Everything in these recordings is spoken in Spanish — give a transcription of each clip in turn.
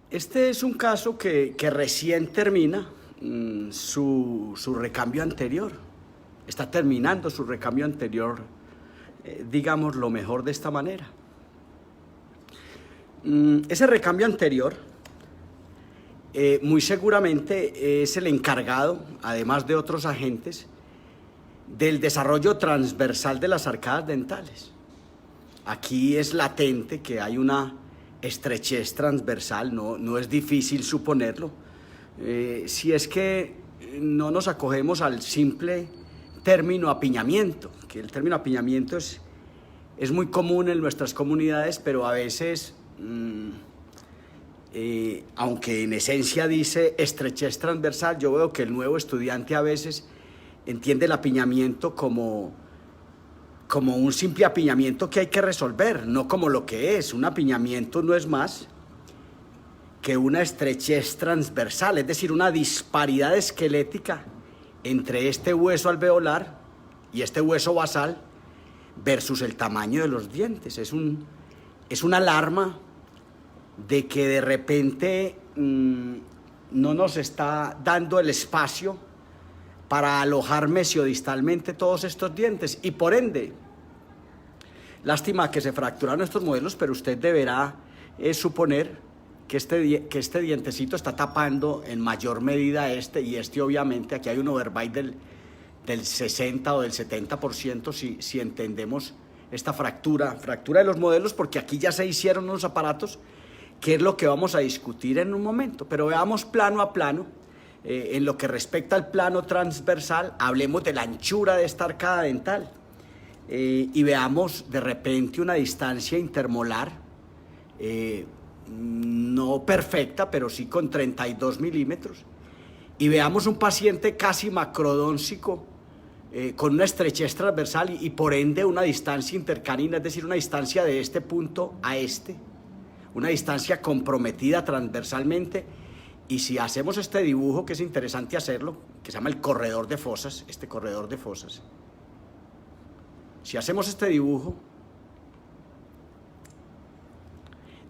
Este es un caso que recién termina su recambio anterior. Está terminando su recambio anterior, digamos lo mejor de esta manera. Ese recambio anterior muy seguramente es el encargado, además de otros agentes, del desarrollo transversal de las arcadas dentales. Aquí es latente que hay una estrechez transversal, no es difícil suponerlo. Si es que no nos acogemos al simple término apiñamiento, que el término apiñamiento es muy común en nuestras comunidades, pero a veces, aunque en esencia dice estrechez transversal, yo veo que el nuevo estudiante a veces entiende el apiñamiento como un simple apiñamiento que hay que resolver, no como lo que es. Un apiñamiento no es más que una estrechez transversal, es decir, una disparidad esquelética entre este hueso alveolar y este hueso basal versus el tamaño de los dientes. Es una alarma de que de repente no nos está dando el espacio para alojar mesiodistalmente todos estos dientes y por ende, lástima que se fracturaron estos modelos, pero usted deberá suponer que este dientecito está tapando en mayor medida y este obviamente, aquí hay un overbite del 60 o del 70% si entendemos esta fractura de los modelos, porque aquí ya se hicieron unos aparatos, que es lo que vamos a discutir en un momento, pero veamos plano a plano. En lo que respecta al plano transversal, hablemos de la anchura de esta arcada dental y veamos de repente una distancia intermolar, no perfecta, pero sí con 32 milímetros, y veamos un paciente casi macrodónsico con una estrechez transversal y por ende una distancia intercanina, es decir, una distancia de este punto a una distancia comprometida transversalmente. Y si hacemos este dibujo, que es interesante hacerlo, que se llama el corredor de fosas, este corredor de fosas, si hacemos este dibujo,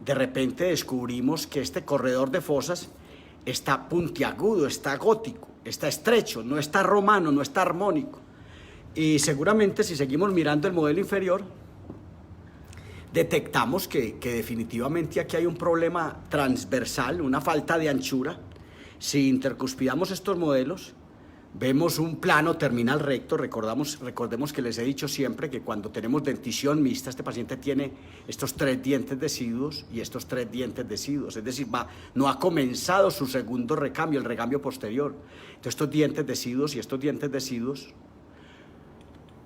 de repente descubrimos que este corredor de fosas está puntiagudo, está gótico, está estrecho, no está romano, no está armónico. Y seguramente si seguimos mirando el modelo inferior, detectamos que definitivamente aquí hay un problema transversal, una falta de anchura. Si intercuspidamos estos modelos, vemos un plano terminal recto. Recordemos que les he dicho siempre que cuando tenemos dentición mixta, este paciente tiene estos 3 dientes deciduos y estos 3 dientes deciduos, es decir, no ha comenzado su segundo recambio, el recambio posterior. Entonces estos dientes deciduos y estos dientes deciduos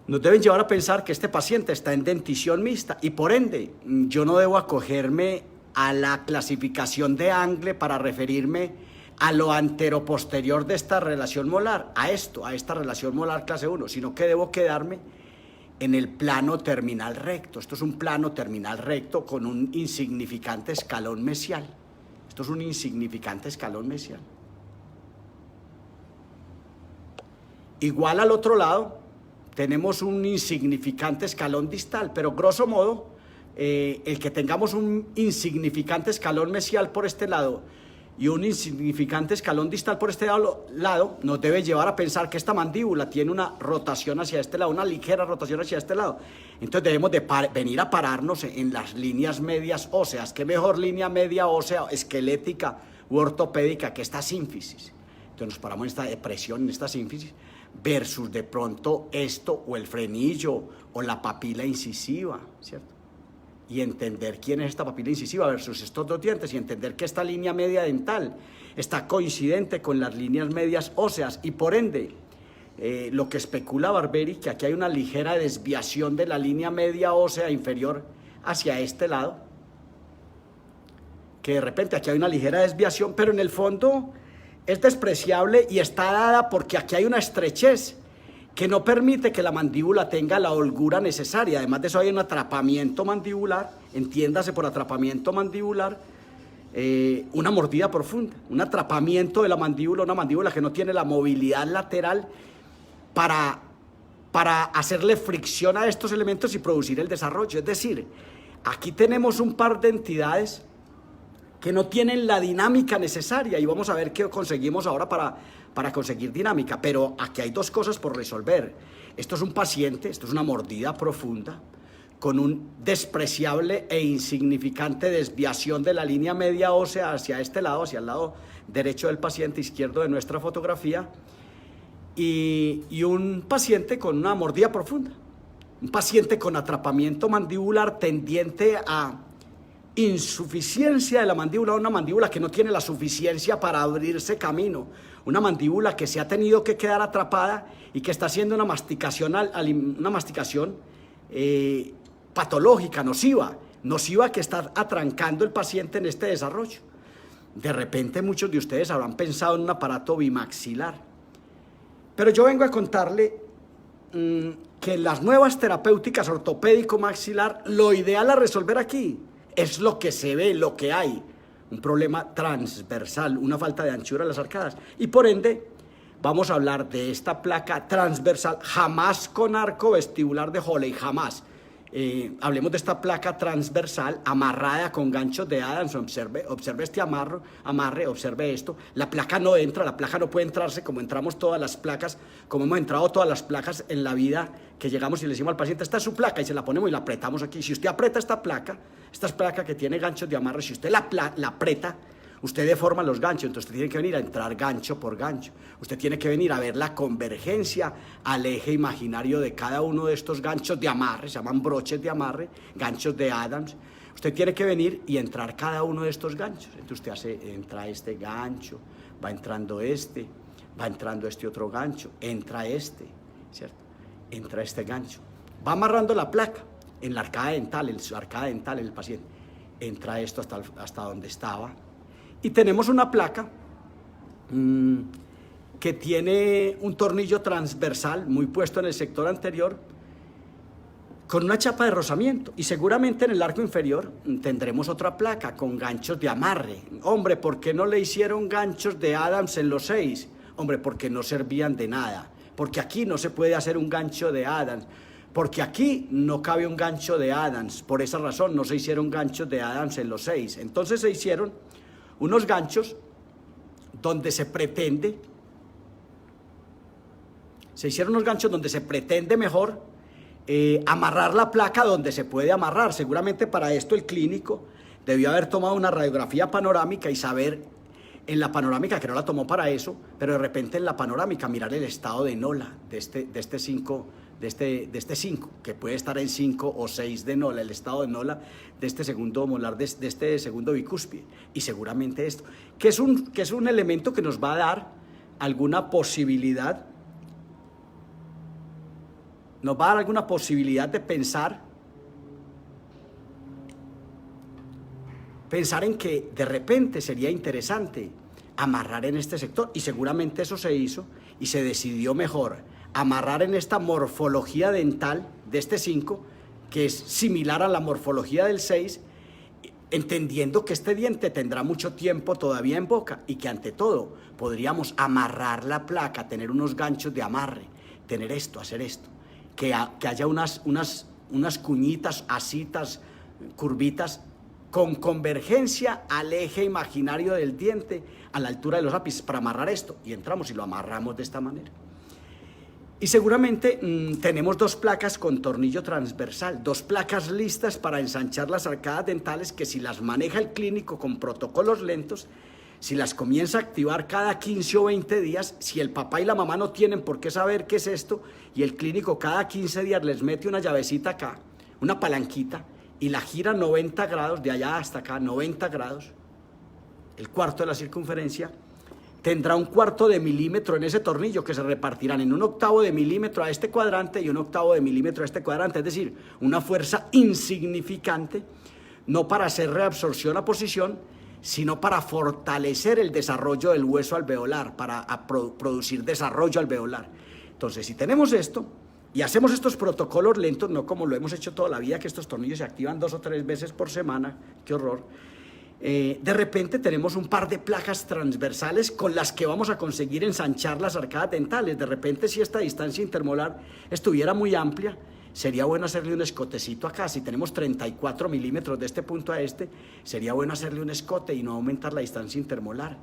nos deben llevar a pensar que este paciente está en dentición mixta y por ende yo no debo acogerme a la clasificación de Angle para referirme a lo anteroposterior de esta relación molar, a esta relación molar clase 1, sino que debo quedarme en el plano terminal recto. Esto es un plano terminal recto con un insignificante escalón mesial. Esto es un insignificante escalón mesial. Igual al otro lado tenemos un insignificante escalón distal, pero grosso modo, el que tengamos un insignificante escalón mesial por este lado y un insignificante escalón distal por este lado, nos debe llevar a pensar que esta mandíbula tiene una rotación hacia este lado, una ligera rotación hacia este lado. Entonces debemos de venir a pararnos en las líneas medias óseas. ¿Qué mejor línea media ósea, esquelética u ortopédica que esta sínfisis? Entonces nos paramos en esta depresión, en esta sínfisis, versus de pronto esto o el frenillo o la papila incisiva, ¿cierto? Y entender quién es esta papila incisiva versus estos 2 dientes y entender que esta línea media dental está coincidente con las líneas medias óseas y por ende lo que especula Barberi, que aquí hay una ligera desviación de la línea media ósea inferior hacia este lado, que de repente aquí hay una ligera desviación, pero en el fondo es despreciable y está dada porque aquí hay una estrechez que no permite que la mandíbula tenga la holgura necesaria. Además de eso hay un atrapamiento mandibular, entiéndase por atrapamiento mandibular, una mordida profunda, un atrapamiento de la mandíbula, una mandíbula que no tiene la movilidad lateral para hacerle fricción a estos elementos y producir el desarrollo. Es decir, aquí tenemos un par de entidades que no tienen la dinámica necesaria, y vamos a ver qué conseguimos ahora para conseguir dinámica. Pero aquí hay dos cosas por resolver. Esto es un paciente, esto es una mordida profunda, con un despreciable e insignificante desviación de la línea media ósea hacia este lado, hacia el lado derecho del paciente, izquierdo de nuestra fotografía, y un paciente con una mordida profunda, un paciente con atrapamiento mandibular tendiente a insuficiencia de la mandíbula, una mandíbula que no tiene la suficiencia para abrirse camino, una mandíbula que se ha tenido que quedar atrapada y que está haciendo una masticación, patológica, nociva que está atrancando el paciente en este desarrollo. De repente muchos de ustedes habrán pensado en un aparato bimaxilar, pero yo vengo a contarle que en las nuevas terapéuticas ortopédico-maxilar lo ideal a resolver aquí es lo que se ve, lo que hay, un problema transversal, una falta de anchura en las arcadas, y por ende vamos a hablar de esta placa transversal, jamás con arco vestibular de Holley, jamás. Hablemos de esta placa transversal amarrada con ganchos de Adams. Observe este amarre, observe esto. La placa no entra, la placa no puede entrarse como entramos todas las placas, como hemos entrado todas las placas en la vida, que llegamos y le decimos al paciente, esta es su placa, y se la ponemos y la apretamos aquí. Si usted aprieta esta placa que tiene ganchos de amarre, si usted la aprieta, usted deforma los ganchos, entonces usted tiene que venir a entrar gancho por gancho. Usted tiene que venir a ver la convergencia al eje imaginario de cada uno de estos ganchos de amarre, se llaman broches de amarre, ganchos de Adams. Usted tiene que venir y entrar cada uno de estos ganchos. Entonces usted entra este gancho, va entrando este otro gancho, entra este, ¿cierto? Entra este gancho. Va amarrando la placa en la arcada dental, en su arcada dental en el paciente. Entra esto hasta donde estaba. Y tenemos una placa que tiene un tornillo transversal muy puesto en el sector anterior con una chapa de rozamiento, y seguramente en el arco inferior tendremos otra placa con ganchos de amarre. Hombre, ¿por qué no le hicieron ganchos de Adams en los 6? Hombre, porque no servían de nada, porque aquí no se puede hacer un gancho de Adams, porque aquí no cabe un gancho de Adams. Por esa razón no se hicieron ganchos de Adams en los 6. Entonces se hicieron unos ganchos donde se pretende mejor amarrar la placa donde se puede amarrar. Seguramente para esto el clínico debió haber tomado una radiografía panorámica y saber en la panorámica, que no la tomó para eso, pero de repente en la panorámica mirar el estado de Nola de este 5, que puede estar en 5 o 6 de Nola, el estado de Nola de este segundo molar, de este segundo bicúspide. Y seguramente esto, que es un elemento que nos va a dar alguna posibilidad, de pensar en que de repente sería interesante amarrar en este sector, y seguramente eso se hizo y se decidió mejor amarrar en esta morfología dental de este 5, que es similar a la morfología del 6, entendiendo que este diente tendrá mucho tiempo todavía en boca y que ante todo podríamos amarrar la placa, tener unos ganchos de amarre, tener esto, hacer esto, que haya unas cuñitas, asitas, curvitas con convergencia al eje imaginario del diente a la altura de los ápices para amarrar esto, y entramos y lo amarramos de esta manera. Y seguramente tenemos dos placas con tornillo transversal, dos placas listas para ensanchar las arcadas dentales, que si las maneja el clínico con protocolos lentos, si las comienza a activar cada 15 o 20 días, si el papá y la mamá no tienen por qué saber qué es esto, y el clínico cada 15 días les mete una llavecita acá, una palanquita, y la gira 90 grados, de allá hasta acá, 90 grados, el cuarto de la circunferencia, tendrá un cuarto de milímetro en ese tornillo, que se repartirán en un octavo de milímetro a este cuadrante y un octavo de milímetro a este cuadrante, es decir, una fuerza insignificante, no para hacer reabsorción a posición, sino para fortalecer el desarrollo del hueso alveolar, para producir desarrollo alveolar. Entonces, si tenemos esto y hacemos estos protocolos lentos, no como lo hemos hecho toda la vida, que estos tornillos se activan 2 o 3 veces por semana, qué horror, de repente tenemos un par de placas transversales con las que vamos a conseguir ensanchar las arcadas dentales. De repente, si esta distancia intermolar estuviera muy amplia, sería bueno hacerle un escotecito acá. Si tenemos 34 milímetros de este punto a este, sería bueno hacerle un escote y no aumentar la distancia intermolar.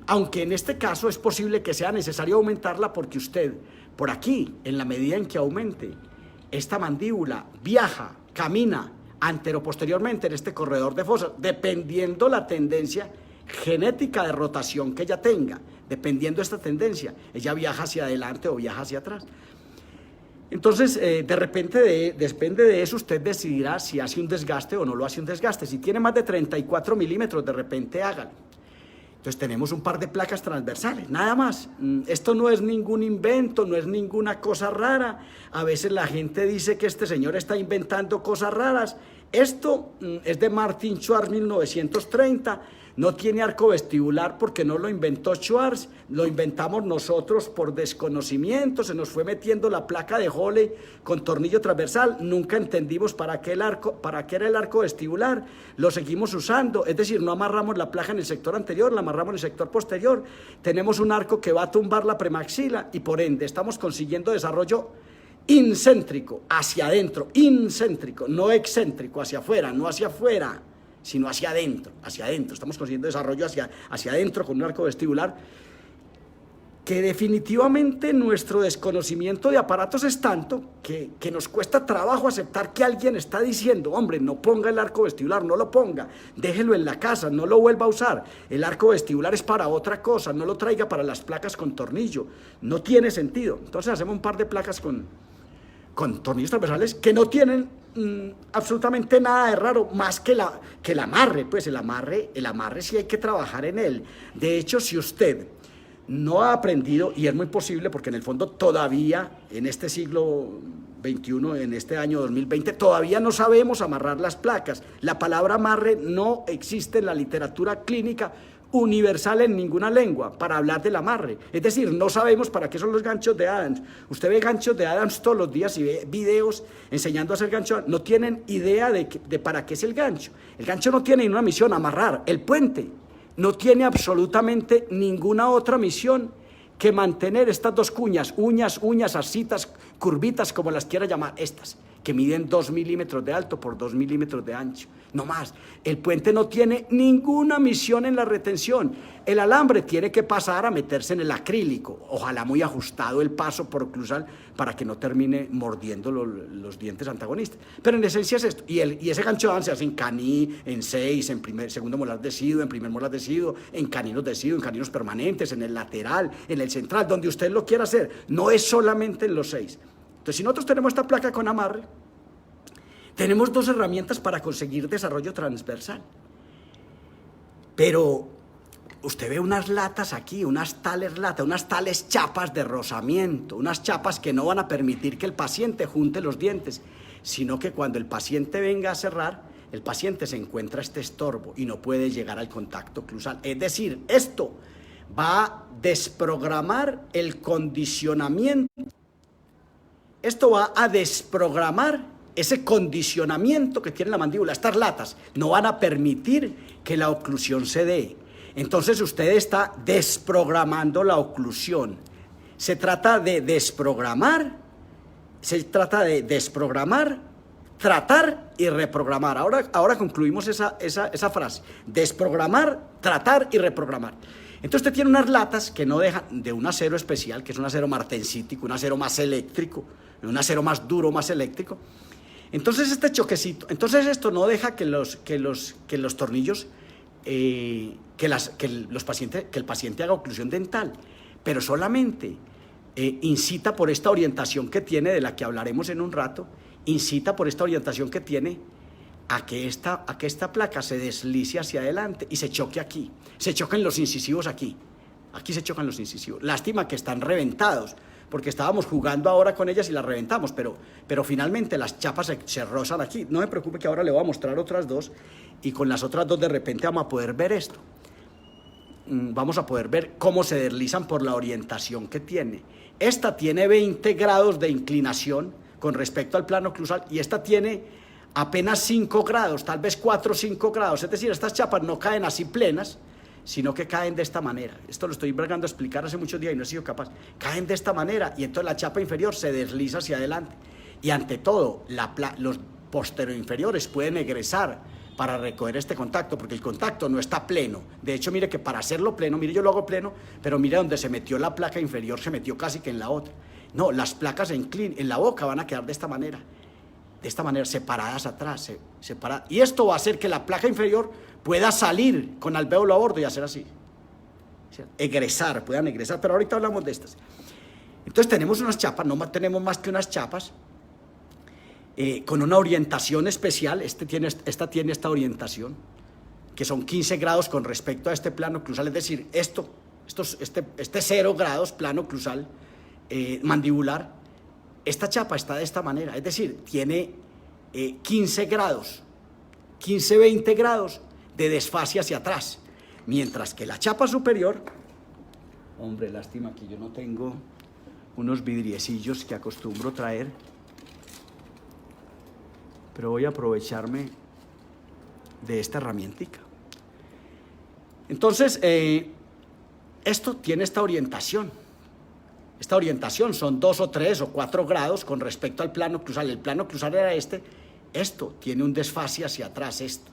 Aunque en este caso es posible que sea necesario aumentarla porque usted, por aquí, en la medida en que aumente, esta mandíbula viaja, camina anteroposteriormente en este corredor de fosas, dependiendo la tendencia genética de rotación que ella tenga, dependiendo de esta tendencia, ella viaja hacia adelante o viaja hacia atrás. Entonces, de repente, depende de eso, usted decidirá si hace un desgaste o no lo hace un desgaste. Si tiene más de 34 milímetros, de repente hágalo. Entonces tenemos un par de placas transversales, nada más. Esto no es ningún invento, no es ninguna cosa rara. A veces la gente dice que este señor está inventando cosas raras. Esto es de Martin Schwarz, 1930. No tiene arco vestibular porque no lo inventó Schwarz, lo inventamos nosotros por desconocimiento. Se nos fue metiendo la placa de Hole con tornillo transversal. Nunca entendimos para qué era el arco vestibular. Lo seguimos usando, es decir, no amarramos la placa en el sector anterior, la amarramos en el sector posterior. Tenemos un arco que va a tumbar la premaxila y por ende estamos consiguiendo desarrollo incéntrico, hacia adentro, incéntrico, no excéntrico, hacia afuera, no hacia afuera, sino hacia adentro, estamos consiguiendo desarrollo hacia adentro con un arco vestibular, que definitivamente nuestro desconocimiento de aparatos es tanto que nos cuesta trabajo aceptar que alguien está diciendo, hombre, no ponga el arco vestibular, no lo ponga, déjelo en la casa, no lo vuelva a usar, el arco vestibular es para otra cosa, no lo traiga para las placas con tornillo, no tiene sentido. Entonces hacemos un par de placas con tornillos transversales que no tienen absolutamente nada de raro, más que el amarre. Pues el amarre sí hay que trabajar en él. De hecho, si usted no ha aprendido, y es muy posible porque en el fondo todavía en este siglo XXI, en este año 2020, todavía no sabemos amarrar las placas. La palabra amarre no existe en la literatura clínica universal en ninguna lengua para hablar del amarre. Es decir, no sabemos para qué son los ganchos de Adams. Usted ve ganchos de Adams todos los días y ve videos enseñando a hacer ganchos. No tienen idea de para qué es el gancho. El gancho no tiene ninguna misión, amarrar. El puente no tiene absolutamente ninguna otra misión que mantener estas dos cuñas, uñas, asitas, curvitas, como las quiera llamar, estas, que miden 2 milímetros de alto por 2 milímetros de ancho, no más. El puente no tiene ninguna misión en la retención. El alambre tiene que pasar a meterse en el acrílico, ojalá muy ajustado el paso por oclusal para que no termine mordiendo los dientes antagonistas. Pero en esencia es esto, y ese gancho se hace en caní, en 6, en segundo molar deciduo, en primer molar deciduo, en caninos deciduo, en caninos permanentes, en el lateral, en el central, donde usted lo quiera hacer, no es solamente en los 6. Entonces, si nosotros tenemos esta placa con amarre, tenemos 2 herramientas para conseguir desarrollo transversal. Pero usted ve unas latas aquí, unas tales chapas de rozamiento, unas chapas que no van a permitir que el paciente junte los dientes, sino que cuando el paciente venga a cerrar, el paciente se encuentra este estorbo y no puede llegar al contacto oclusal. Es decir, esto va a desprogramar el condicionamiento. Esto va a desprogramar ese condicionamiento que tiene la mandíbula. Estas latas no van a permitir que la oclusión se dé. Entonces usted está desprogramando la oclusión. Se trata de desprogramar, tratar y reprogramar. Ahora concluimos esa frase. Desprogramar, tratar y reprogramar. Entonces usted tiene unas latas que no dejan, de un acero especial, que es un acero martensítico, un acero más eléctrico, un acero más duro, más eléctrico. Entonces este choquecito, entonces esto no deja que los tornillos, que el paciente haga oclusión dental, pero solamente incita por esta orientación que tiene, de la que hablaremos en un rato, incita por esta orientación que tiene a que esta placa se deslice hacia adelante y se choque aquí, se chocan los incisivos aquí se chocan los incisivos. Lástima que están reventados, porque estábamos jugando ahora con ellas y las reventamos, pero finalmente las chapas se rozan aquí. No me preocupe que ahora le voy a mostrar otras 2 y con las otras 2 de repente vamos a poder ver esto. Vamos a poder ver cómo se deslizan por la orientación que tiene. Esta tiene 20 grados de inclinación con respecto al plano oclusal y esta tiene apenas 5 grados, tal vez 4 o 5 grados. Es decir, estas chapas no caen así plenas, sino que caen de esta manera. Esto lo estoy bregando a explicar hace muchos días y no he sido capaz. Caen de esta manera y entonces la chapa inferior se desliza hacia adelante. Y ante todo, los posteroinferiores pueden egresar para recoger este contacto, porque el contacto no está pleno. De hecho, mire que para hacerlo pleno, mire, yo lo hago pleno, pero mire donde se metió la placa inferior, se metió casi que en la otra. No, las placas en la boca van a quedar de esta manera, separadas atrás, separadas. Y esto va a hacer que la placa inferior pueda salir con alvéolo a bordo y hacer así. Egresar, puedan egresar, pero ahorita hablamos de estas. Entonces tenemos unas chapas, no tenemos más que unas chapas, con una orientación especial. Esta tiene esta orientación, que son 15 grados con respecto a este plano oclusal, es decir, este 0 grados plano oclusal mandibular. Esta chapa está de esta manera, es decir, tiene 15 grados, 15-20 grados de desfase hacia atrás, mientras que la chapa superior, hombre, lástima que yo no tengo unos vidriecillos que acostumbro traer, pero voy a aprovecharme de esta herramientica. Entonces, esto tiene esta orientación. Esta orientación son 2 o 3 o 4 grados con respecto al plano oclusal. El plano oclusal era esto tiene un desfase hacia atrás, esto.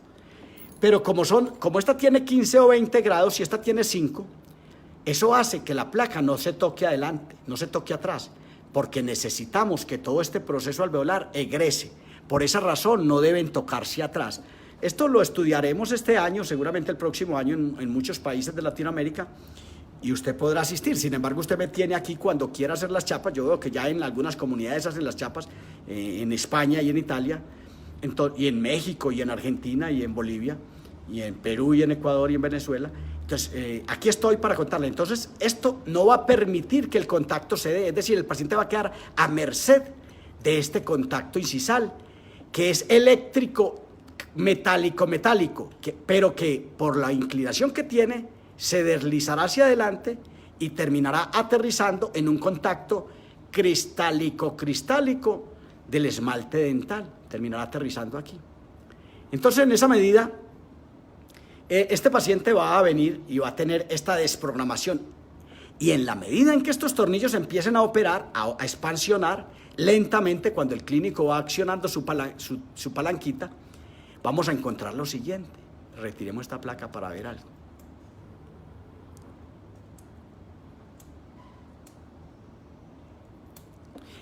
Pero como esta tiene 15 o 20 grados y esta tiene 5, eso hace que la placa no se toque adelante, no se toque atrás, porque necesitamos que todo este proceso alveolar egrese. Por esa razón no deben tocarse atrás. Esto lo estudiaremos este año, seguramente el próximo año en muchos países de Latinoamérica, y usted podrá asistir. Sin embargo, usted me tiene aquí cuando quiera hacer las chapas. Yo veo que ya en algunas comunidades hacen las chapas, en España y en Italia, y en México y en Argentina y en Bolivia, y en Perú y en Ecuador y en Venezuela. Entonces, aquí estoy para contarle. Entonces, esto no va a permitir que el contacto se dé, es decir, el paciente va a quedar a merced de este contacto incisal, que es eléctrico, metálico, pero que por la inclinación que tiene, se deslizará hacia adelante y terminará aterrizando en un contacto cristálico del esmalte dental, terminará aterrizando aquí. Entonces, en esa medida, este paciente va a venir y va a tener esta desprogramación, y en la medida en que estos tornillos empiecen a operar, a expansionar lentamente, cuando el clínico va accionando su palanquita, vamos a encontrar lo siguiente. Retiremos esta placa para ver algo.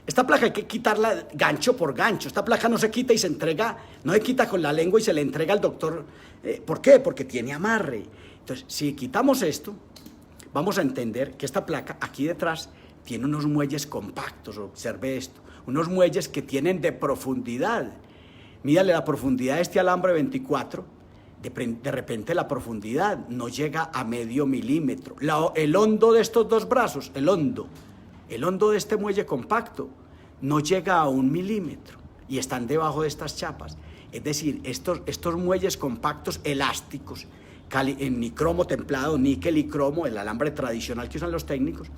Esta placa hay que quitarla gancho por gancho. Esta placa no se quita y se entrega, no se quita con la lengua y se le entrega al doctor. ¿Por qué? Porque tiene amarre. Entonces, si quitamos esto, vamos a entender que esta placa aquí detrás tiene unos muelles compactos. Observe esto, unos muelles que tienen de profundidad. Mírale la profundidad de este alambre 24. De repente la profundidad no llega a medio milímetro. El hondo de estos dos brazos, el hondo de este muelle compacto no llega a 1 milímetro y están debajo de estas chapas. Es decir, estos muelles compactos elásticos, en nicromo templado, níquel y cromo, el alambre tradicional que usan los técnicos,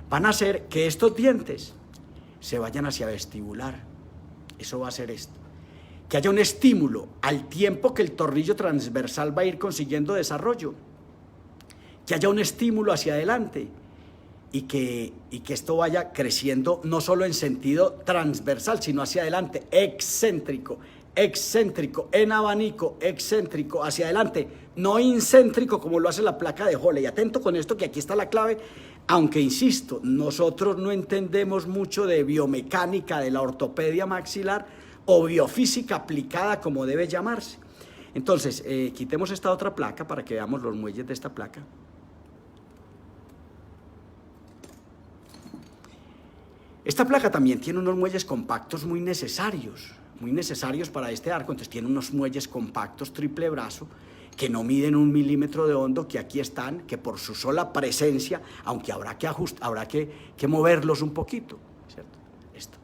van a hacer que estos dientes se vayan hacia vestibular. Eso va a hacer esto. Que haya un estímulo al tiempo que el tornillo transversal va a ir consiguiendo desarrollo. Que haya un estímulo hacia adelante. Y que esto vaya creciendo no solo en sentido transversal, sino hacia adelante, excéntrico, en abanico, excéntrico, hacia adelante, no incéntrico como lo hace la placa de Hole. Y atento con esto, que aquí está la clave, aunque insisto, nosotros no entendemos mucho de biomecánica de la ortopedia maxilar o biofísica aplicada, como debe llamarse. Entonces, quitemos esta otra placa para que veamos los muelles de esta placa. Esta placa también tiene unos muelles compactos muy necesarios para este arco. Entonces tiene unos muelles compactos triple brazo que no miden 1 milímetro de hondo, que aquí están, que por su sola presencia, aunque habrá que ajustar, habrá que moverlos un poquito, ¿cierto? Esto.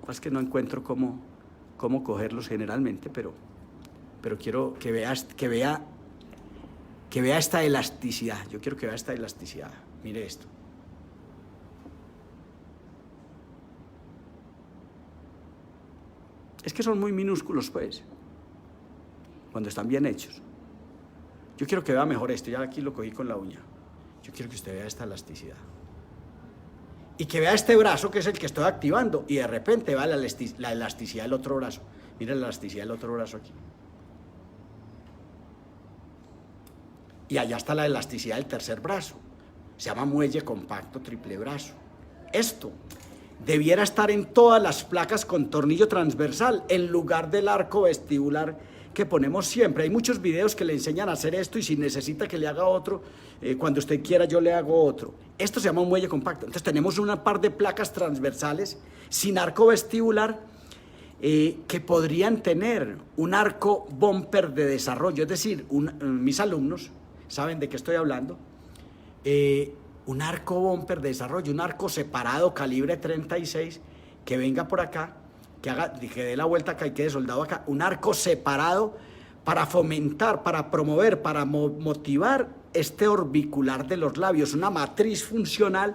Es que no encuentro cómo cogerlos generalmente, pero quiero que vea esta elasticidad. Yo quiero que vea esta elasticidad. Mire esto. Es que son muy minúsculos, pues, cuando están bien hechos. Yo quiero que vea mejor esto, ya aquí lo cogí con la uña. Yo quiero que usted vea esta elasticidad. y que vea este brazo que es el que estoy activando y de repente vea la elasticidad del otro brazo. Mira la elasticidad del otro brazo aquí. Y allá está la elasticidad del tercer brazo. Se llama muelle compacto triple brazo. Esto debiera estar en todas las placas con tornillo transversal en lugar del arco vestibular que ponemos siempre. Hay muchos videos que le enseñan a hacer esto y si necesita que le haga otro, cuando usted quiera yo le hago otro. Esto se llama un muelle compacto. Entonces tenemos una par de placas transversales sin arco vestibular que podrían tener un arco bumper de desarrollo. Es decir, mis alumnos saben de qué estoy hablando. Un arco bumper de desarrollo, un arco separado calibre 36 que venga por acá, que dé la vuelta acá y quede soldado acá, un arco separado para fomentar, para promover, para motivar este orbicular de los labios, una matriz funcional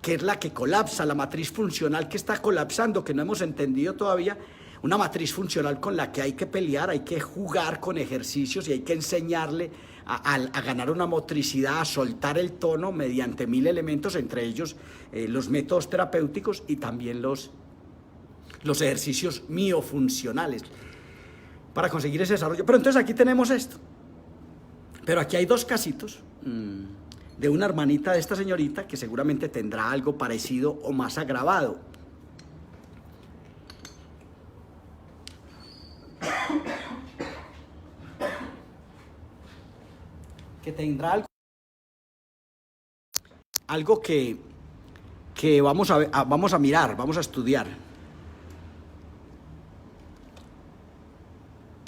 que es la que colapsa, la matriz funcional que está colapsando, que no hemos entendido todavía, una matriz funcional con la que hay que pelear, hay que jugar con ejercicios y hay que enseñarle a ganar una motricidad, a soltar el tono mediante 1000 elementos, entre ellos los métodos terapéuticos y también los ejercicios miofuncionales para conseguir ese desarrollo. Pero entonces aquí tenemos esto. Pero aquí hay dos casitos de una hermanita de esta señorita que seguramente tendrá algo parecido o más agravado. Que tendrá algo que vamos a mirar, vamos a estudiar.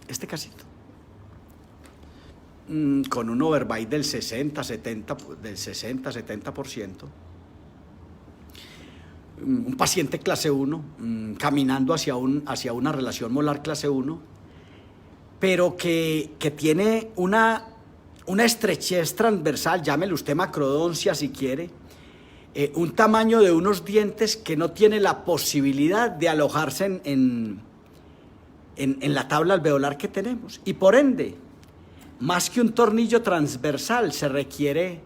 Este casito. Con un overbite del 60-70%. Un paciente clase 1, caminando hacia una relación molar clase 1, pero que tiene una estrechez transversal, llámele usted macrodoncia si quiere, un tamaño de unos dientes que no tiene la posibilidad de alojarse en la tabla alveolar que tenemos. Y por ende, más que un tornillo transversal, se requiere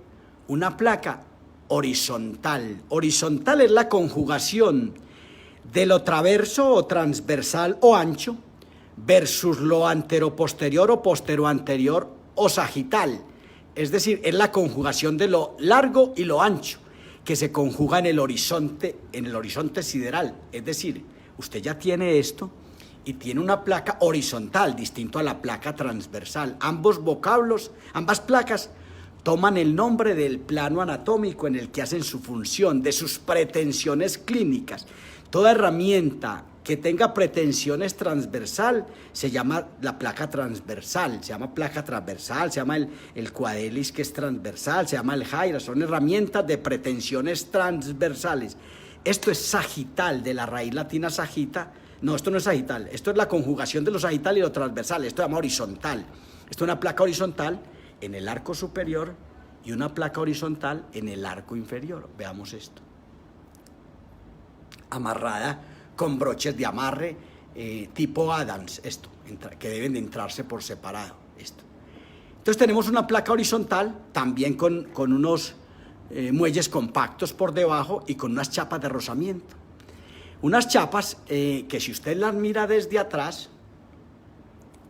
una placa horizontal. Horizontal es la conjugación de lo traverso o transversal o ancho versus lo anteroposterior o posteroanterior o sagital, es decir, es la conjugación de lo largo y lo ancho, que se conjuga en el horizonte sideral. Es decir, usted ya tiene esto y tiene una placa horizontal, distinto a la placa transversal. Ambos vocablos, ambas placas, toman el nombre del plano anatómico en el que hacen su función, de sus pretensiones clínicas. Toda herramienta que tenga pretensiones transversal se llama la placa transversal, se llama placa transversal, se llama el quadelis que es transversal, se llama el gyra, son herramientas de pretensiones transversales. Esto es sagital, de la raíz latina sagita. No, esto no es sagital, esto es la conjugación de lo sagital y lo transversal, esto se llama horizontal. Esto es una placa horizontal en el arco superior y una placa horizontal en el arco inferior. Veamos esto. Amarrada con broches de amarre tipo Adams, esto, que deben de entrarse por separado, esto. Entonces tenemos una placa horizontal, también con unos muelles compactos por debajo y con unas chapas de rozamiento. Unas chapas que si usted las mira desde atrás,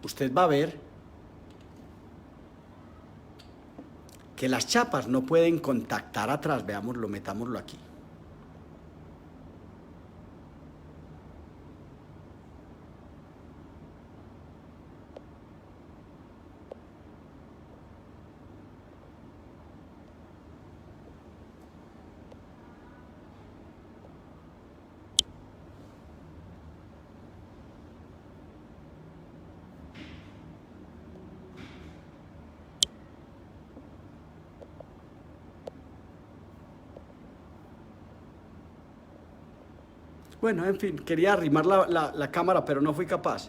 usted va a ver que las chapas no pueden contactar atrás. Veámoslo, metámoslo aquí. Bueno, en fin, quería arrimar la cámara, pero no fui capaz.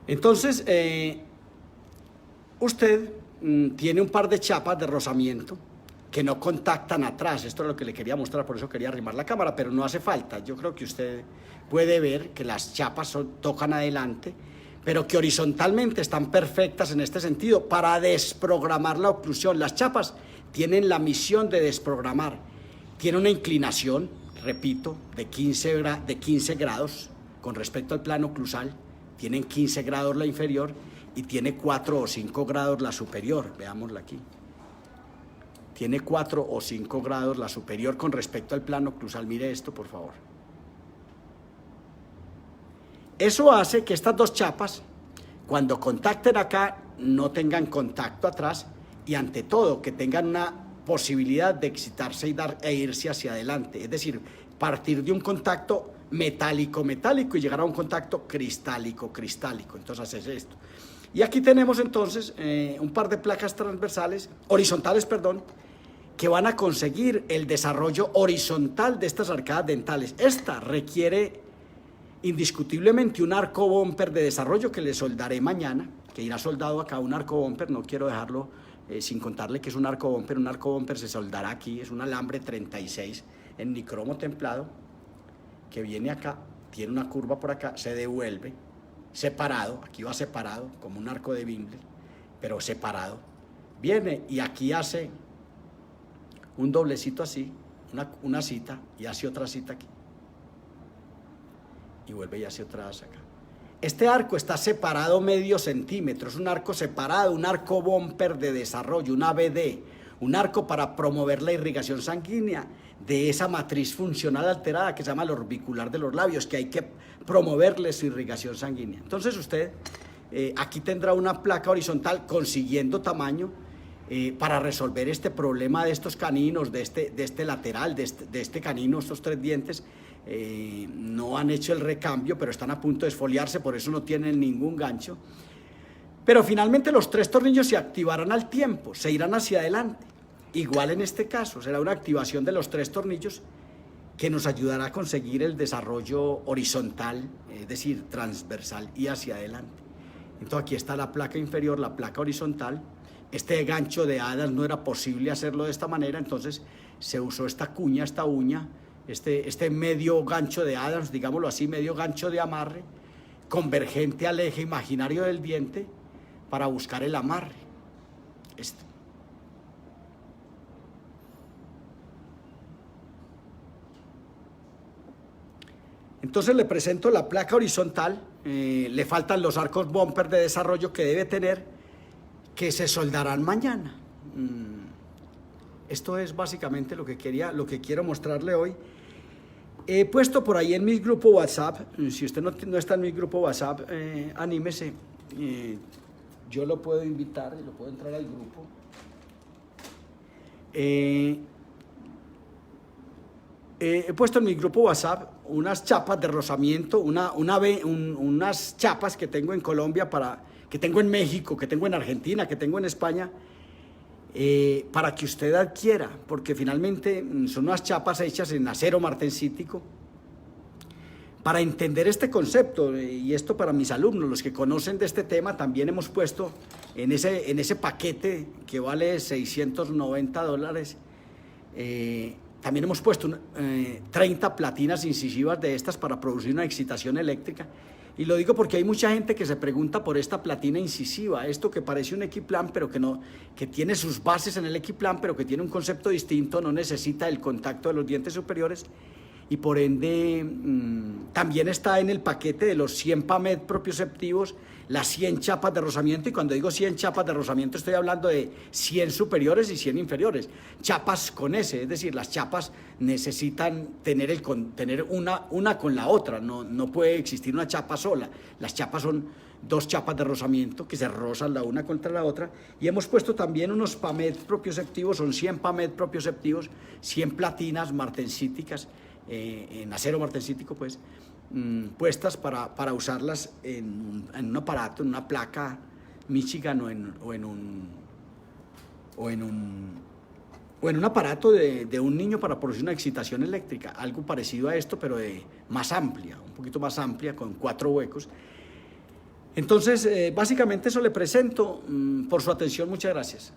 Entonces, usted tiene un par de chapas de rozamiento que no contactan atrás. Esto es lo que le quería mostrar, por eso quería arrimar la cámara, pero no hace falta. Yo creo que usted puede ver que las chapas tocan adelante, pero que horizontalmente están perfectas en este sentido para desprogramar la oclusión. Las chapas tienen la misión de desprogramar tiene una inclinación, repito, de 15 grados con respecto al plano oclusal, tiene 15 grados la inferior y tiene 4 o 5 grados la superior, veámosla aquí. Tiene 4 o 5 grados la superior con respecto al plano oclusal, mire esto por favor. Eso hace que estas dos chapas, cuando contacten acá, no tengan contacto atrás y ante todo que tengan una posibilidad de excitarse e irse hacia adelante, es decir, partir de un contacto metálico y llegar a un contacto cristálico. Entonces haces esto. Y aquí tenemos entonces un par de placas horizontales, que van a conseguir el desarrollo horizontal de estas arcadas dentales. Esta requiere indiscutiblemente un arco bumper de desarrollo que le soldaré mañana, que irá soldado acá un arco bumper, no quiero dejarlo sin contarle que es un arco bumper se soldará aquí, es un alambre 36 en nicromo templado, que viene acá, tiene una curva por acá, se devuelve, separado, aquí va separado, como un arco de Wimble, pero separado, viene y aquí hace un doblecito así, una cita, y hace otra cita aquí, y vuelve y hace otra acá. Este arco está separado medio centímetro, es un arco separado, un arco bumper de desarrollo, un ABD, un arco para promover la irrigación sanguínea de esa matriz funcional alterada que se llama el orbicular de los labios, que hay que promoverle su irrigación sanguínea. Entonces usted aquí tendrá una placa horizontal consiguiendo tamaño para resolver este problema de estos caninos, de este lateral, de este canino, estos 3 dientes. No han hecho el recambio, pero están a punto de esfoliarse, por eso no tienen ningún gancho. Pero finalmente los 3 tornillos se activarán al tiempo, se irán hacia adelante. Igual en este caso, será una activación de los 3 tornillos que nos ayudará a conseguir el desarrollo horizontal, es decir, transversal y hacia adelante. Entonces aquí está la placa inferior, la placa horizontal. Este gancho de hadas no era posible hacerlo de esta manera, entonces se usó esta cuña, esta uña, este medio gancho de Adams, digámoslo así, medio gancho de amarre, convergente al eje imaginario del diente para buscar el amarre. Entonces le presento la placa horizontal, le faltan los arcos bumper de desarrollo que debe tener, que se soldarán mañana. Esto es básicamente lo que quiero mostrarle hoy. He puesto por ahí en mi grupo WhatsApp, si usted no está en mi grupo WhatsApp, anímese, yo lo puedo invitar y lo puedo entrar al grupo. He puesto en mi grupo WhatsApp unas chapas de rozamiento, unas chapas que tengo en Colombia, que tengo en México, que tengo en Argentina, que tengo en España, para que usted adquiera, porque finalmente son unas chapas hechas en acero martensítico. Para entender este concepto, y esto para mis alumnos, los que conocen de este tema, también hemos puesto en ese paquete que vale $690, también hemos puesto 30 platinas incisivas de estas para producir una excitación eléctrica. Y lo digo porque hay mucha gente que se pregunta por esta platina incisiva, esto que parece un equiplan, pero que tiene sus bases en el equiplan, pero que tiene un concepto distinto, no necesita el contacto de los dientes superiores, y por ende también está en el paquete de los 100 PAMED propioceptivos, las 100 chapas de rozamiento, y cuando digo 100 chapas de rozamiento estoy hablando de 100 superiores y 100 inferiores, chapas con S, es decir, las chapas necesitan tener una con la otra, no puede existir una chapa sola, las chapas son 2 chapas de rozamiento que se rozan la una contra la otra, y hemos puesto también unos PAMED propioceptivos, son 100 PAMED propioceptivos, 100 platinas martensíticas, en acero martensítico, pues, puestas para usarlas en un aparato, en una placa Michigan o en un aparato de un niño para producir una excitación eléctrica, algo parecido a esto, pero más amplia, un poquito más amplia, con 4 huecos. Entonces, básicamente eso le presento. Por su atención, muchas gracias.